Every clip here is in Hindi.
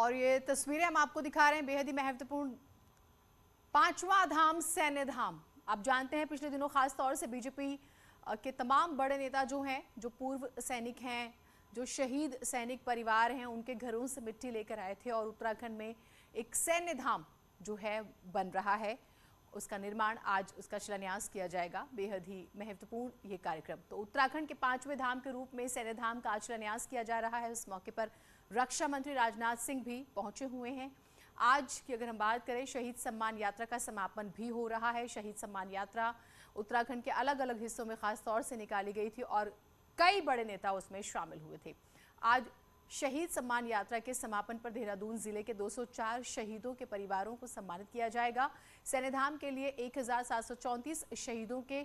और ये तस्वीरें हम आपको दिखा रहे हैं बेहद ही महत्वपूर्ण। पांचवा धाम सैन्य धाम। आप जानते हैं पिछले दिनों खास तौर से बीजेपी के तमाम बड़े नेता जो हैं, जो पूर्व सैनिक हैं, जो शहीद सैनिक परिवार हैं, उनके घरों से मिट्टी लेकर आए थे और उत्तराखंड में एक सैन्य धाम जो है बन रहा है, उसका निर्माण आज उसका शिलान्यास किया जाएगा। बेहद ही महत्वपूर्ण ये कार्यक्रम। तो उत्तराखंड के पांचवें धाम के रूप में सैन्य धाम का आज शिलान्यास किया जा रहा है। इस मौके पर रक्षा मंत्री राजनाथ सिंह भी पहुंचे हुए हैं। आज की अगर हम बात करें, शहीद सम्मान यात्रा का समापन भी हो रहा है। शहीद सम्मान यात्रा उत्तराखंड के अलग अलग हिस्सों में खास तौर से निकाली गई थी और कई बड़े नेता उसमें शामिल हुए थे। आज शहीद सम्मान यात्रा के समापन पर देहरादून जिले के 204 शहीदों के परिवारों को सम्मानित किया जाएगा। सैन्यधाम के लिए 1734 शहीदों के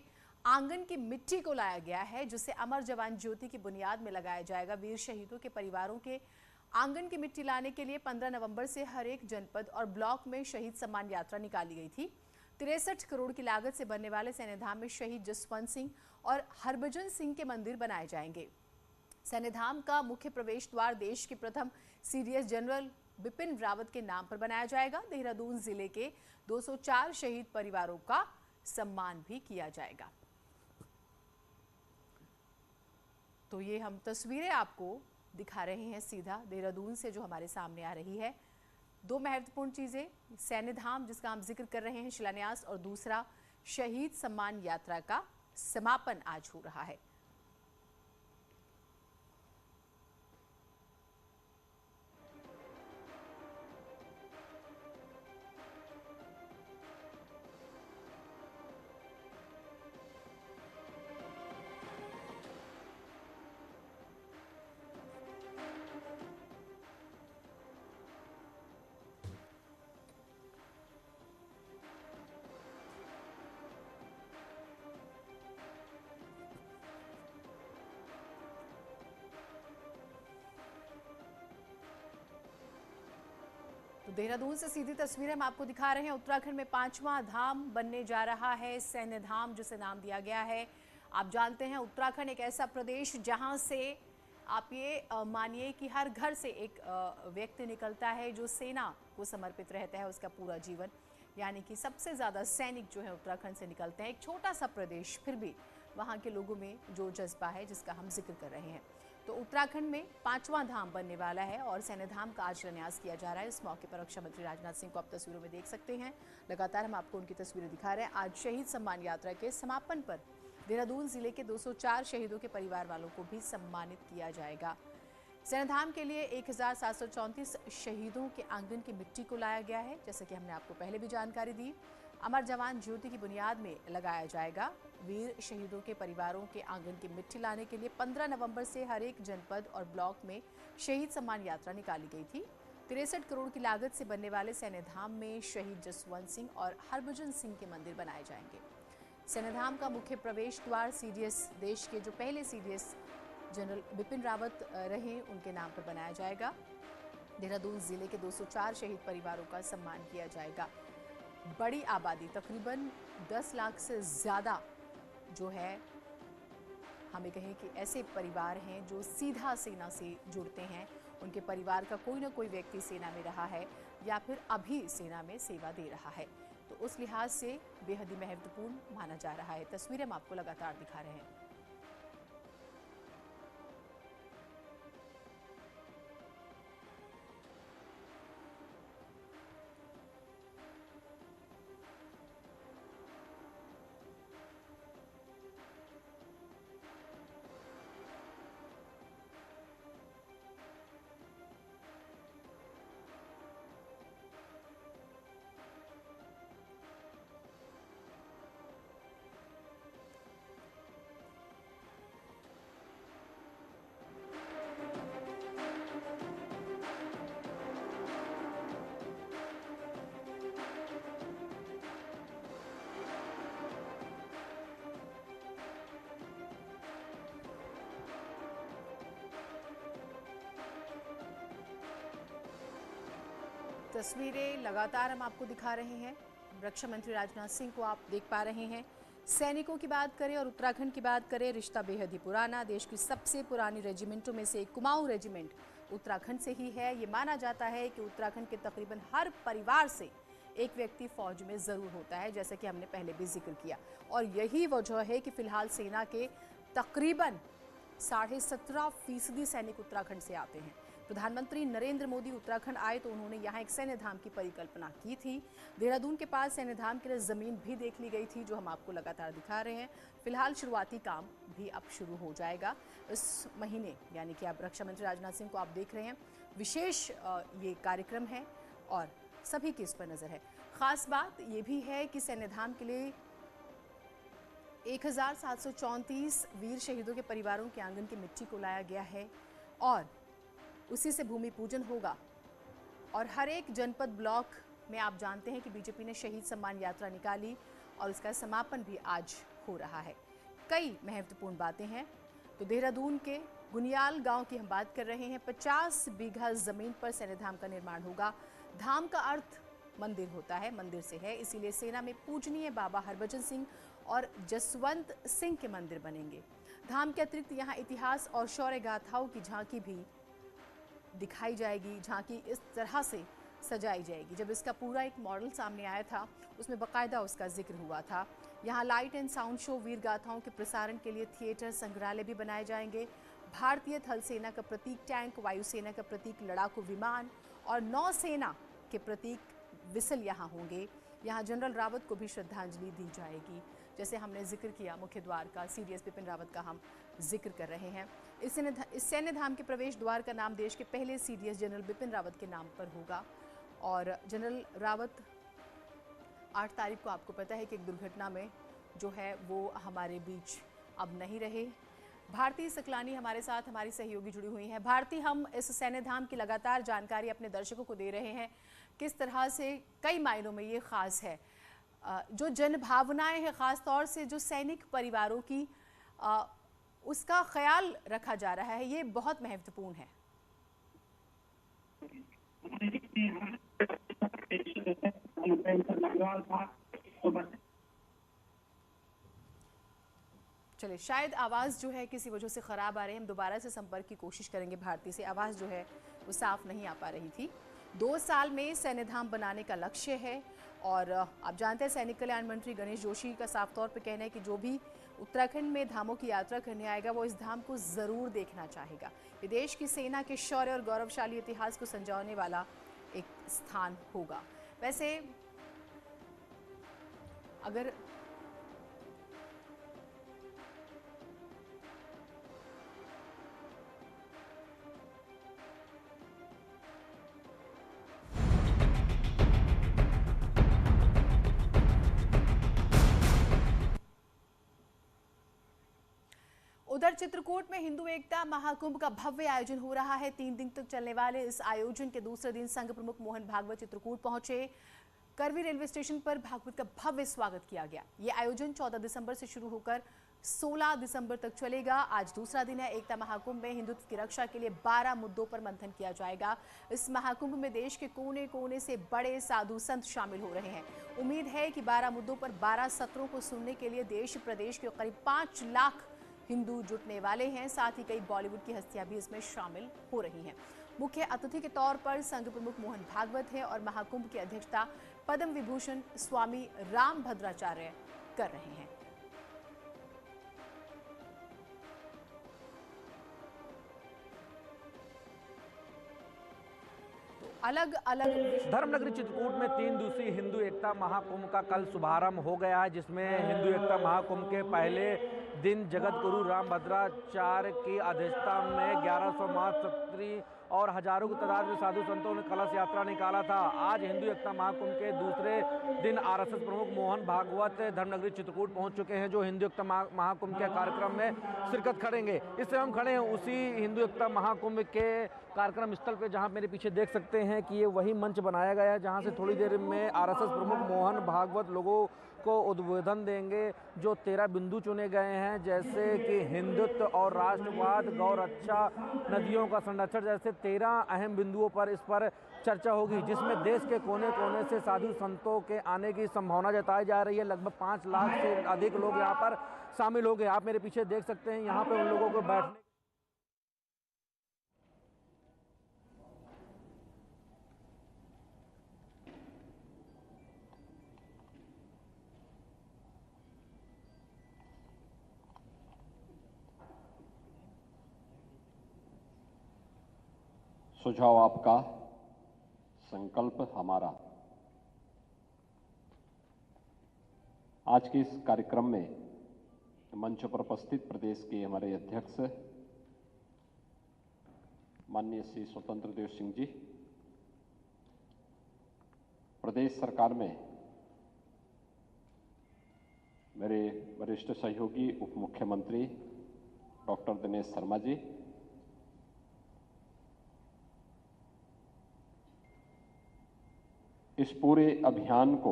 आंगन की मिट्टी को लाया गया है, जिसे अमर जवान ज्योति की बुनियाद में लगाया जाएगा। वीर शहीदों के परिवारों के आंगन की मिट्टी लाने के लिए 15 नवंबर से हर एक जनपद और ब्लॉक में शहीद सम्मान यात्रा निकाली गई थी। 63 करोड़ की लागत से बनने वाले सैन्यधाम में शहीद जसवंत सिंह और हरभजन सिंह के मंदिर बनाए जाएंगे। सैन्यधाम का मुख्य प्रवेश द्वार देश के प्रथम सीडीएस जनरल बिपिन रावत के नाम पर बनाया जाएगा। देहरादून जिले के 204 शहीद परिवारों का सम्मान भी किया जाएगा। तो ये हम तस्वीरें आपको दिखा रहे हैं सीधा देहरादून से, जो हमारे सामने आ रही है। दो महत्वपूर्ण चीजें, सैन्यधाम जिसका हम जिक्र कर रहे हैं शिलान्यास, और दूसरा शहीद सम्मान यात्रा का समापन आज हो रहा है। तो देहरादून से सीधी तस्वीरें हम आपको दिखा रहे हैं। उत्तराखंड में पांचवा धाम बनने जा रहा है, सैन्य धाम जिसे नाम दिया गया है। आप जानते हैं उत्तराखंड एक ऐसा प्रदेश जहां से आप ये मानिए कि हर घर से एक व्यक्ति निकलता है जो सेना को समर्पित रहता है उसका पूरा जीवन, यानी कि सबसे ज़्यादा सैनिक जो है उत्तराखंड से निकलते हैं। एक छोटा सा प्रदेश, फिर भी वहाँ के लोगों में जो जज्बा है जिसका हम जिक्र कर रहे हैं। तो उत्तराखंड में पांचवा धाम बनने वाला है और सैन्य धाम का आज शिलान्यास किया जा रहा है। इस मौके पर रक्षा मंत्री राजनाथ सिंह को आप तस्वीरों में देख सकते हैं। लगातार हम आपको उनकी तस्वीरें दिखा रहे हैं। आज शहीद सम्मान यात्रा के समापन पर देहरादून जिले के 204 शहीदों के परिवार वालों को भी सम्मानित किया जाएगा। सैन्यधाम के लिए 1734 शहीदों के आंगन की मिट्टी को लाया गया है, जैसा कि हमने आपको पहले भी जानकारी दी। अमर जवान ज्योति की बुनियाद में लगाया जाएगा। वीर शहीदों के परिवारों के आंगन की मिट्टी लाने के लिए 15 नवंबर से हर एक जनपद और ब्लॉक में शहीद सम्मान यात्रा निकाली गई थी। 63 करोड़ की लागत से बनने वाले सैन्यधाम में शहीद जसवंत सिंह और हरभजन सिंह के मंदिर बनाए जाएंगे। सैन्यधाम का मुख्य प्रवेश द्वार सीडीएस, देश के जो पहले सीडीएस जनरल बिपिन रावत रहे, उनके नाम पर बनाया जाएगा। देहरादून जिले के 204 शहीद परिवारों का सम्मान किया जाएगा। बड़ी आबादी, तकरीबन 10 लाख से ज़्यादा जो है, हमें कहें कि ऐसे परिवार हैं जो सीधा सेना से जुड़ते हैं। उनके परिवार का कोई ना कोई व्यक्ति सेना में रहा है या फिर अभी सेना में सेवा दे रहा है, तो उस लिहाज से बेहद ही महत्वपूर्ण माना जा रहा है। तस्वीरें हम आपको लगातार दिखा रहे हैं। तस्वीरें लगातार हम आपको दिखा रहे हैं। रक्षा मंत्री राजनाथ सिंह को आप देख पा रहे हैं। सैनिकों की बात करें और उत्तराखंड की बात करें, रिश्ता बेहद ही पुराना। देश की सबसे पुरानी रेजिमेंटों में से एक कुमाऊं रेजिमेंट उत्तराखंड से ही है। ये माना जाता है कि उत्तराखंड के तकरीबन हर परिवार से एक व्यक्ति फौज में ज़रूर होता है, जैसे कि हमने पहले भी जिक्र किया। और यही वजह है कि फिलहाल सेना के तकरीबन 17.5% सैनिक उत्तराखंड से आते हैं। प्रधानमंत्री नरेंद्र मोदी उत्तराखंड आए तो उन्होंने यहाँ एक सैन्य धाम की परिकल्पना की थी। देहरादून के पास सैन्य धाम के लिए ज़मीन भी देख ली गई थी, जो हम आपको लगातार दिखा रहे हैं। फिलहाल शुरुआती काम भी अब शुरू हो जाएगा इस महीने, यानी कि अब रक्षा मंत्री राजनाथ सिंह को आप देख रहे हैं। विशेष ये कार्यक्रम है और सभी की इस पर नज़र है। खास बात ये भी है कि सैन्य धाम के लिए 1734 वीर शहीदों के परिवारों के आंगन की मिट्टी को लाया गया है और उसी से भूमि पूजन होगा। और हर एक जनपद ब्लॉक में आप जानते हैं कि बीजेपी ने शहीद सम्मान यात्रा निकाली और उसका समापन भी आज हो रहा है। कई महत्वपूर्ण बातें हैं। तो देहरादून के गुनियाल गांव की हम बात कर रहे हैं। 50 बीघा जमीन पर सैन्य धाम का निर्माण होगा। धाम का अर्थ मंदिर होता है, मंदिर से है, इसीलिए सेना में पूजनीय बाबा हरभजन सिंह और जसवंत सिंह के मंदिर बनेंगे। धाम के अतिरिक्त यहाँ इतिहास और शौर्य गाथाओं की झांकी भी दिखाई जाएगी। झांकी इस तरह से सजाई जाएगी। जब इसका पूरा एक मॉडल सामने आया था, उसमें बाकायदा उसका जिक्र हुआ था। यहाँ लाइट एंड साउंड शो, वीर गाथाओं के प्रसारण के लिए थिएटर, संग्रहालय भी बनाए जाएंगे। भारतीय थल सेना का प्रतीक टैंक, वायुसेना का प्रतीक लड़ाकू विमान और नौसेना के प्रतीक विसल यहाँ होंगे। यहाँ जनरल रावत को भी श्रद्धांजलि दी जाएगी। जैसे हमने जिक्र किया मुख्य द्वार का, सीडीएस बिपिन रावत का हम जिक्र कर रहे हैं। इस सैन्य धाम के प्रवेश द्वार का नाम देश के पहले सीडीएस जनरल बिपिन रावत के नाम पर होगा। और जनरल रावत 8 तारीख को आपको पता है कि एक दुर्घटना में जो है वो हमारे बीच अब नहीं रहे। भारती सकलानी हमारे साथ हमारी सहयोगी जुड़ी हुई हैं। भारती, हम इस सैन्य धाम की लगातार जानकारी अपने दर्शकों को दे रहे हैं, किस तरह से कई मायनों में ये खास है। जो जनभावनाएं हैं, ख़ास तौर से जो सैनिक परिवारों की, उसका ख्याल रखा जा रहा है, ये बहुत महत्वपूर्ण है। चलिए, शायद आवाज़ जो है किसी वजह से ख़राब आ रही है। हम दोबारा से संपर्क की कोशिश करेंगे भारती से। आवाज़ जो है वो साफ़ नहीं आ पा रही थी। 2 साल में सैन्य धाम बनाने का लक्ष्य है और आप जानते हैं सैनिक कल्याण मंत्री गणेश जोशी का साफ तौर पर कहना है कि जो भी उत्तराखंड में धामों की यात्रा करने आएगा वो इस धाम को ज़रूर देखना चाहेगा। ये देश की सेना के शौर्य और गौरवशाली इतिहास को संजोने वाला एक स्थान होगा। वैसे अगर उधर चित्रकूट में हिंदू एकता महाकुंभ का भव्य आयोजन हो रहा है। 3 दिन तक चलने वाले इस आयोजन के दूसरे दिन संघ प्रमुख मोहन भागवत चित्रकूट पहुंचे। करवी रेलवे स्टेशन पर भागवत का भव्य स्वागत किया गया। ये आयोजन 14 दिसंबर से शुरू होकर 16 दिसंबर तक चलेगा। आज दूसरा दिन है। एकता महाकुंभ में हिंदुत्व की रक्षा के लिए 12 मुद्दों पर मंथन किया जाएगा। इस महाकुंभ में देश के कोने कोने से बड़े साधु संत शामिल हो रहे हैं। उम्मीद है कि 12 मुद्दों पर 12 सत्रों को सुनने के लिए देश प्रदेश के करीब 5 लाख हिंदू जुटने वाले हैं। साथ ही कई बॉलीवुड की हस्तियां भी इसमें शामिल हो रही हैं। मुख्य अतिथि के तौर पर संघ प्रमुख मोहन भागवत हैं और महाकुंभ की अध्यक्षता पद्म विभूषण स्वामी राम भद्राचार्य कर रहे हैं। अलग अलग धर्मनगरी चित्रकूट में 3 दिवसीय हिंदू एकता महाकुंभ का कल शुभारंभ हो गया है, जिसमें हिंदू एकता महाकुंभ के पहले दिन जगत गुरु राम भद्राचार्य की अध्यक्षता में 1100 महाक्षत्री और हजारों की तादाद में साधु संतों ने कलश यात्रा निकाला था। आज हिंदू एकता महाकुंभ के दूसरे दिन आरएसएस प्रमुख मोहन भागवत धर्मनगरी चित्रकूट पहुंच चुके हैं, जो हिंदू एकता महाकुंभ के कार्यक्रम में शिरकत करेंगे। इस समय हम खड़े हैं उसी हिंदू एकता महाकुंभ के कार्यक्रम स्थल पे, जहां मेरे पीछे देख सकते हैं कि ये वही मंच बनाया गया है जहां से थोड़ी देर में आरएसएस प्रमुख मोहन भागवत लोगों को उद्बोधन देंगे। जो 13 बिंदु चुने गए हैं, जैसे कि हिंदुत्व और राष्ट्रवाद, गौ रक्षा, नदियों का संरक्षण, जैसे 13 अहम बिंदुओं पर इस पर चर्चा होगी, जिसमें देश के कोने कोने से साधु संतों के आने की संभावना जताई जा रही है। लगभग 5 लाख से अधिक लोग यहाँ पर शामिल हो गए। आप मेरे पीछे देख सकते हैं यहाँ पे उन लोगों को बैठने सुझाव आपका, संकल्प हमारा। आज के इस कार्यक्रम में मंच पर उपस्थित प्रदेश के हमारे अध्यक्ष माननीय श्री स्वतंत्र देव सिंह जी, प्रदेश सरकार में मेरे वरिष्ठ सहयोगी उप मुख्यमंत्री डॉक्टर दिनेश शर्मा जी, इस पूरे अभियान को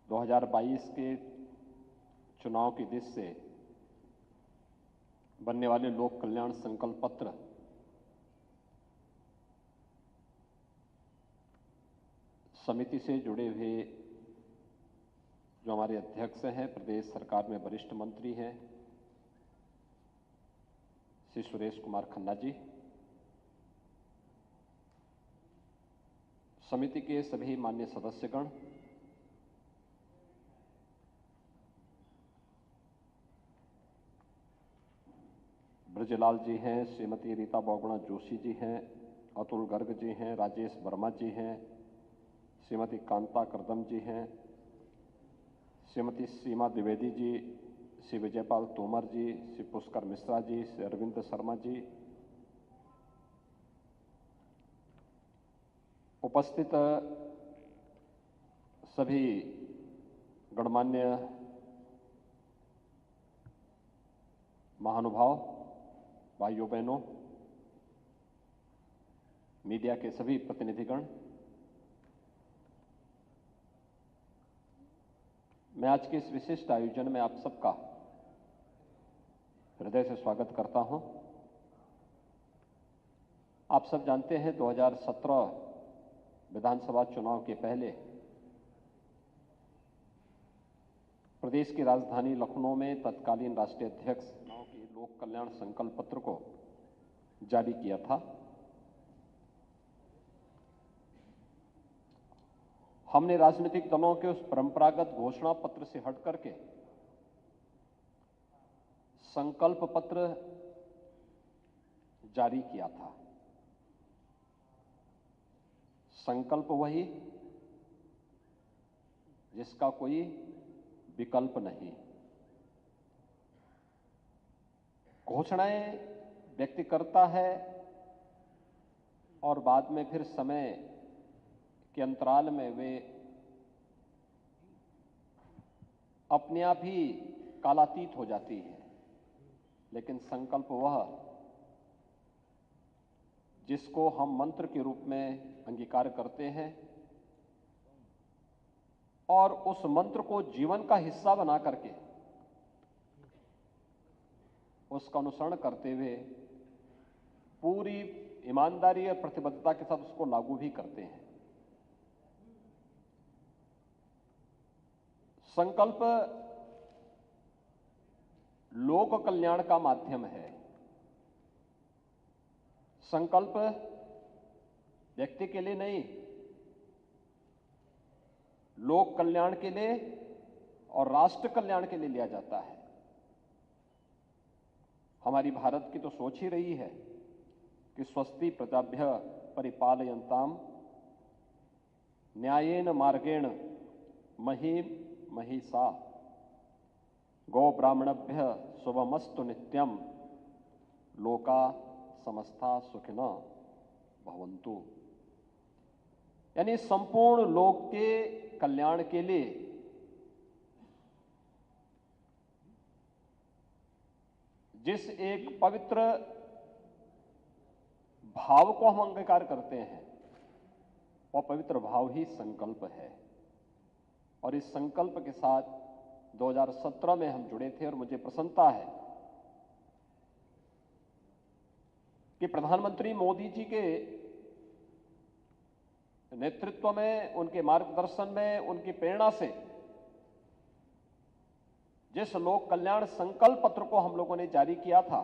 2022 के चुनाव की दिशा से बनने वाले लोक कल्याण संकल्प पत्र समिति से जुड़े हुए जो हमारे अध्यक्ष हैं, प्रदेश सरकार में वरिष्ठ मंत्री हैं श्री सुरेश कुमार खन्ना जी, समिति के सभी मान्य सदस्यगण, ब्रजलाल जी हैं, श्रीमती रीता बहुगुणा जोशी जी हैं, अतुल गर्ग जी हैं, राजेश वर्मा जी हैं, श्रीमती कांता करदम जी हैं, श्रीमती सीमा द्विवेदी जी, श्री विजयपाल तोमर जी, श्री पुष्कर मिश्रा जी, श्री अरविंद शर्मा जी, उपस्थित सभी गणमान्य महानुभाव, भाइयों बहनों, मीडिया के सभी प्रतिनिधिगण, मैं आज के इस विशिष्ट आयोजन में आप सबका हृदय से स्वागत करता हूं। आप सब जानते हैं 2017 विधानसभा चुनाव के पहले प्रदेश की राजधानी लखनऊ में तत्कालीन राष्ट्रीय अध्यक्ष चुनाव के लोक कल्याण संकल्प पत्र को जारी किया था। हमने राजनीतिक दलों के उस परंपरागत घोषणा पत्र से हट करके संकल्प पत्र जारी किया था। संकल्प वही जिसका कोई विकल्प नहीं। घोषणाएं व्यक्ति करता है और बाद में फिर समय के अंतराल में वे अपने आप ही कालातीत हो जाती है, लेकिन संकल्प वह जिसको हम मंत्र के रूप में अंगीकार करते हैं और उस मंत्र को जीवन का हिस्सा बना करके उसका अनुसरण करते हुए पूरी ईमानदारी और प्रतिबद्धता के साथ उसको लागू भी करते हैं। संकल्प लोक कल्याण का माध्यम है। संकल्प व्यक्ति के लिए नहीं, लोक कल्याण के लिए और राष्ट्र कल्याण के लिए लिया जाता है। हमारी भारत की तो सोच ही रही है कि स्वस्ति प्रजाभ्य परिपालयन्ताम न्यायेन मार्गेण महीम महिषा गो ब्राह्मणभ्य शुभमस्तु नित्यम लोका समस्ता सुखिनः भवन्तु। यानी संपूर्ण लोक के कल्याण के लिए जिस एक पवित्र भाव को हम अंगीकार करते हैं, वह पवित्र भाव ही संकल्प है। और इस संकल्प के साथ 2017 में हम जुड़े थे और मुझे प्रसन्नता है कि प्रधानमंत्री मोदी जी के नेतृत्व में, उनके मार्गदर्शन में, उनकी प्रेरणा से जिस लोक कल्याण संकल्प पत्र को हम लोगों ने जारी किया था,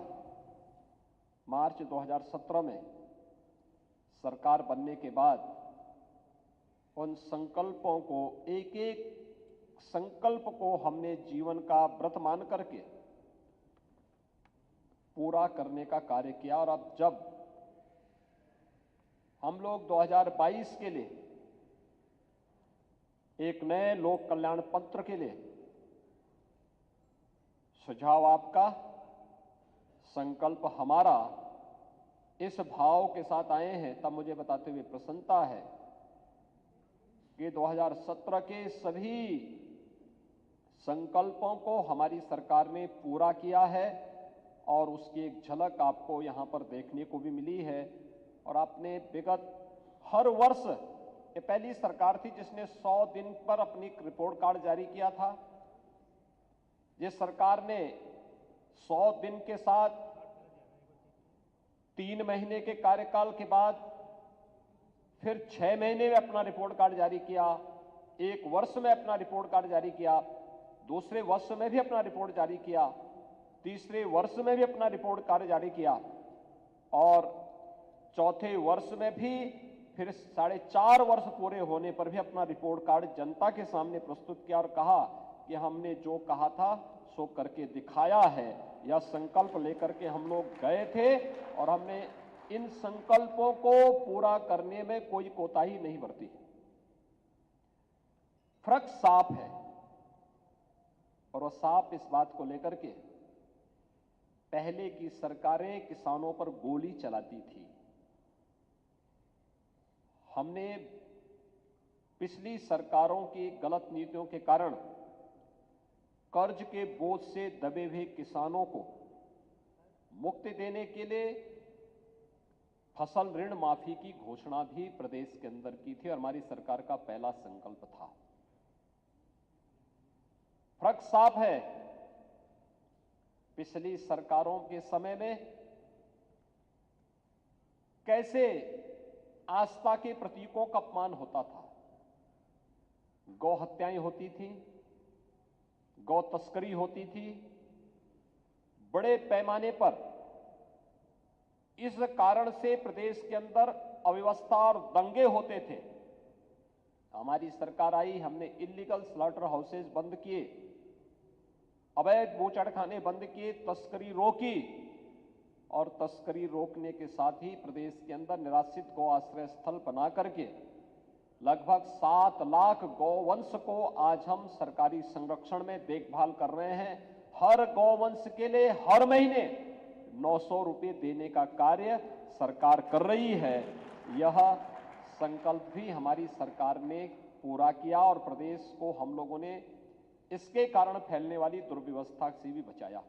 मार्च 2017 में सरकार बनने के बाद उन संकल्पों को, एक एक संकल्प को हमने जीवन का व्रत मान करके पूरा करने का कार्य किया। और अब जब हम लोग 2022 के लिए एक नए लोक कल्याण पत्र के लिए सुझाव आपका, संकल्प हमारा, इस भाव के साथ आए हैं, तब मुझे बताते हुए प्रसन्नता है कि 2017 के सभी संकल्पों को हमारी सरकार ने पूरा किया है और उसकी एक झलक आपको यहां पर देखने को भी मिली है। और आपने विगत हर वर्ष, ये पहली सरकार थी जिसने 100 दिन पर अपनी रिपोर्ट कार्ड जारी किया था। जिस सरकार ने 100 दिन के साथ 3 महीने के कार्यकाल के बाद फिर 6 महीने में अपना रिपोर्ट कार्ड जारी किया, 1 वर्ष में अपना रिपोर्ट कार्ड जारी किया, दूसरे वर्ष में भी अपना रिपोर्ट जारी किया, तीसरे वर्ष में भी अपना रिपोर्ट कार्ड जारी किया और चौथे वर्ष में भी फिर 4.5 वर्ष पूरे होने पर भी अपना रिपोर्ट कार्ड जनता के सामने प्रस्तुत किया और कहा कि हमने जो कहा था सो करके दिखाया है। यह संकल्प लेकर के हम लोग गए थे और हमने इन संकल्पों को पूरा करने में कोई कोताही नहीं बरती। फर्क साफ है और वह साफ इस बात को लेकर के, पहले की सरकारें किसानों पर गोली चलाती थी। हमने पिछली सरकारों की गलत नीतियों के कारण कर्ज के बोझ से दबे हुए किसानों को मुक्ति देने के लिए फसल ऋण माफी की घोषणा भी प्रदेश के अंदर की थी और हमारी सरकार का पहला संकल्प था। फर्क साफ है, पिछली सरकारों के समय में कैसे आस्था के प्रतीकों का अपमान होता था। गौ हत्याएं होती थी, गौ तस्करी होती थी, बड़े पैमाने पर। इस कारण से प्रदेश के अंदर अव्यवस्था और दंगे होते थे। हमारी सरकार आई, हमने इलीगल स्लॉटर हाउसेज बंद किए, अवैध बूचड़खाने बंद किए, तस्करी रोकी और तस्करी रोकने के साथ ही प्रदेश के अंदर निराश्रित गौ आश्रय स्थल बना करके लगभग 7 लाख गौवंश को आज हम सरकारी संरक्षण में देखभाल कर रहे हैं। हर गौवंश के लिए हर महीने 900 रुपये देने का कार्य सरकार कर रही है। यह संकल्प भी हमारी सरकार ने पूरा किया और प्रदेश को हम लोगों ने इसके कारण फैलने वाली दुर्व्यवस्था से भी बचाया।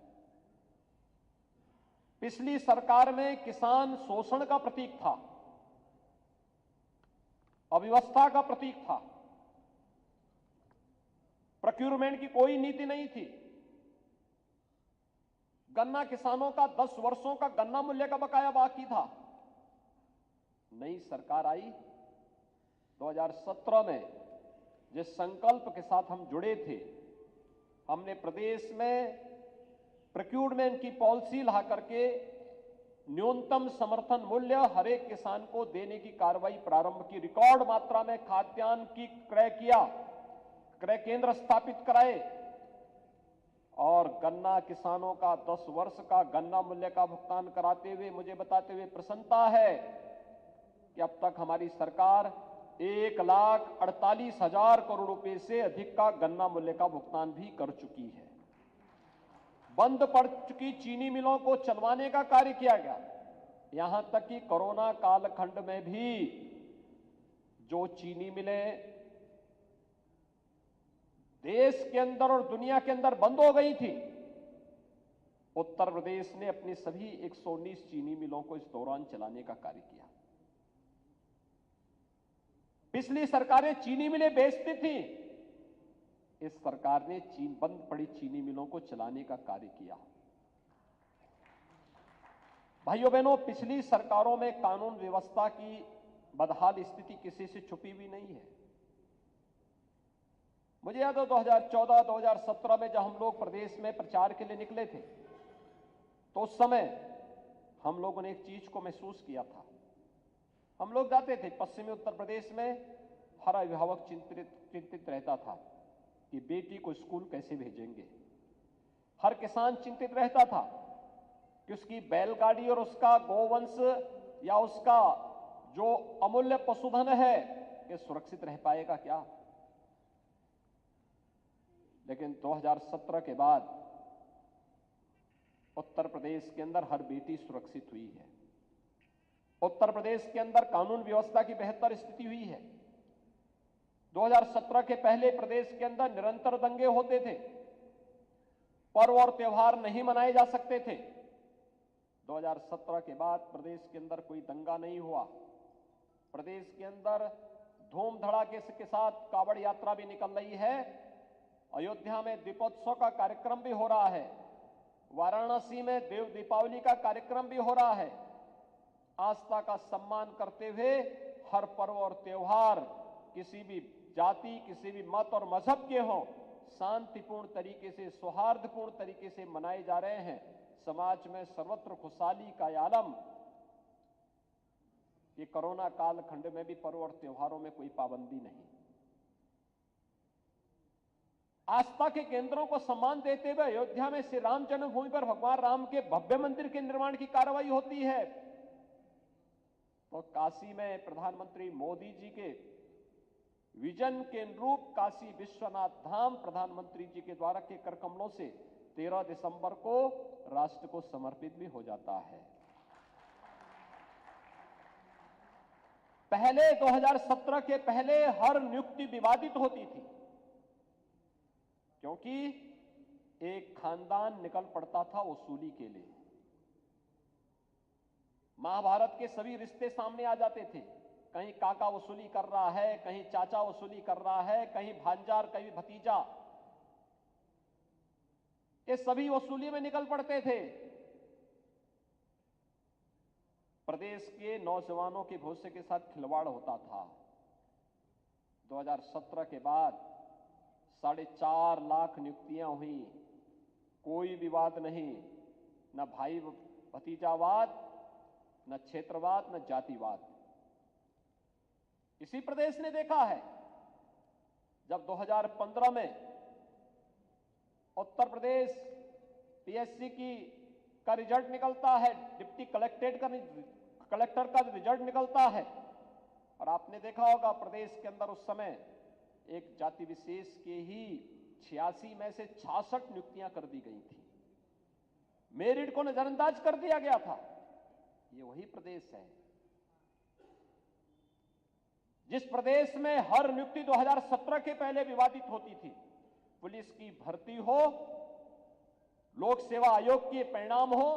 पिछली सरकार में किसान शोषण का प्रतीक था, अव्यवस्था का प्रतीक था, प्रोक्यूरमेंट की कोई नीति नहीं थी। गन्ना किसानों का 10 वर्षों का गन्ना मूल्य का बकाया बाकी था। नई सरकार आई 2017 में, जिस संकल्प के साथ हम जुड़े थे, हमने प्रदेश में प्रोक्यूरमेंट की पॉलिसी ला करके न्यूनतम समर्थन मूल्य हर एक किसान को देने की कार्रवाई प्रारंभ की। रिकॉर्ड मात्रा में खाद्यान्न की क्रय किया, क्रय केंद्र स्थापित कराए और गन्ना किसानों का 10 वर्ष का गन्ना मूल्य का भुगतान कराते हुए मुझे बताते हुए प्रसन्नता है कि अब तक हमारी सरकार 1,48,000 करोड़ रुपए से अधिक का गन्ना मूल्य का भुगतान भी कर चुकी है। बंद पड़ चुकी चीनी मिलों को चलवाने का कार्य किया गया। यहां तक कि कोरोना कालखंड में भी जो चीनी मिलें देश के अंदर और दुनिया के अंदर बंद हो गई थी, उत्तर प्रदेश ने अपनी सभी 119 चीनी मिलों को इस दौरान चलाने का कार्य किया। पिछली सरकारें चीनी मिलें बेचती थी, इस सरकार ने बंद पड़ी चीनी मिलों को चलाने का कार्य किया। भाइयों बहनों, पिछली सरकारों में कानून व्यवस्था की बदहाल स्थिति किसी से छुपी हुई नहीं है। मुझे याद है 2014-2017 में जब हम लोग प्रदेश में प्रचार के लिए निकले थे, तो उस समय हम लोगों ने एक चीज को महसूस किया था। हम लोग जाते थे पश्चिमी उत्तर प्रदेश में, हर अभिभावक चिंतित रहता था कि बेटी को स्कूल कैसे भेजेंगे। हर किसान चिंतित रहता था कि उसकी बैलगाड़ी और उसका गोवंश या उसका जो अमूल्य पशुधन है ये सुरक्षित रह पाएगा क्या? लेकिन 2017 के बाद उत्तर प्रदेश के अंदर हर बेटी सुरक्षित हुई है। उत्तर प्रदेश के अंदर कानून व्यवस्था की बेहतर स्थिति हुई है। 2017 के पहले प्रदेश के अंदर निरंतर दंगे होते थे, पर्व और त्योहार नहीं मनाए जा सकते थे। 2017 के बाद प्रदेश के अंदर कोई दंगा नहीं हुआ। प्रदेश के अंदर धूम धड़ाके के साथ कावड़ यात्रा भी निकल रही है। अयोध्या में दीपोत्सव का कार्यक्रम भी हो रहा है। वाराणसी में देव दीपावली का कार्यक्रम भी हो रहा है। आस्था का सम्मान करते हुए हर पर्व और त्योहार किसी भी जाति, किसी भी मत और मजहब के हों, शांतिपूर्ण तरीके से, सौहार्दपूर्ण तरीके से मनाए जा रहे हैं। समाज में सर्वत्र खुशहाली का आलम। ये कोरोना काल खंड में भी पर्व और त्योहारों में कोई पाबंदी नहीं। आस्था के केंद्रों को सम्मान देते हुए अयोध्या में श्री राम जन्मभूमि पर भगवान राम के भव्य मंदिर के निर्माण की कार्रवाई होती है, तो काशी में प्रधानमंत्री मोदी जी के विजन के अनुरूप काशी विश्वनाथ धाम प्रधानमंत्री जी के द्वारा के कर कमलों से 13 दिसंबर को राष्ट्र को समर्पित भी हो जाता है। पहले 2017 के पहले हर नियुक्ति विवादित होती थी, क्योंकि एक खानदान निकल पड़ता था वसूली के लिए। महाभारत के सभी रिश्ते सामने आ जाते थे। कहीं काका वसूली कर रहा है, कहीं चाचा वसूली कर रहा है, कहीं भांजा, कहीं भतीजा, ये सभी वसूली में निकल पड़ते थे। प्रदेश के नौजवानों के भविष्य के साथ खिलवाड़ होता था। 2017 के बाद 4.5 लाख नियुक्तियां हुई, कोई विवाद नहीं, न भाई भतीजावाद, न क्षेत्रवाद, न जातिवाद। इसी प्रदेश ने देखा है जब 2015 में उत्तर प्रदेश पीएससी का रिजल्ट निकलता है, डिप्टी कलेक्टर का रिजल्ट निकलता है, और आपने देखा होगा प्रदेश के अंदर उस समय एक जाति विशेष के ही 86 में से 66 नियुक्तियां कर दी गई थी। मेरिट को नजरअंदाज कर दिया गया था। ये वही प्रदेश है जिस प्रदेश में हर नियुक्ति 2017 के पहले विवादित होती थी। पुलिस की भर्ती हो, लोक सेवा आयोग के परिणाम हो,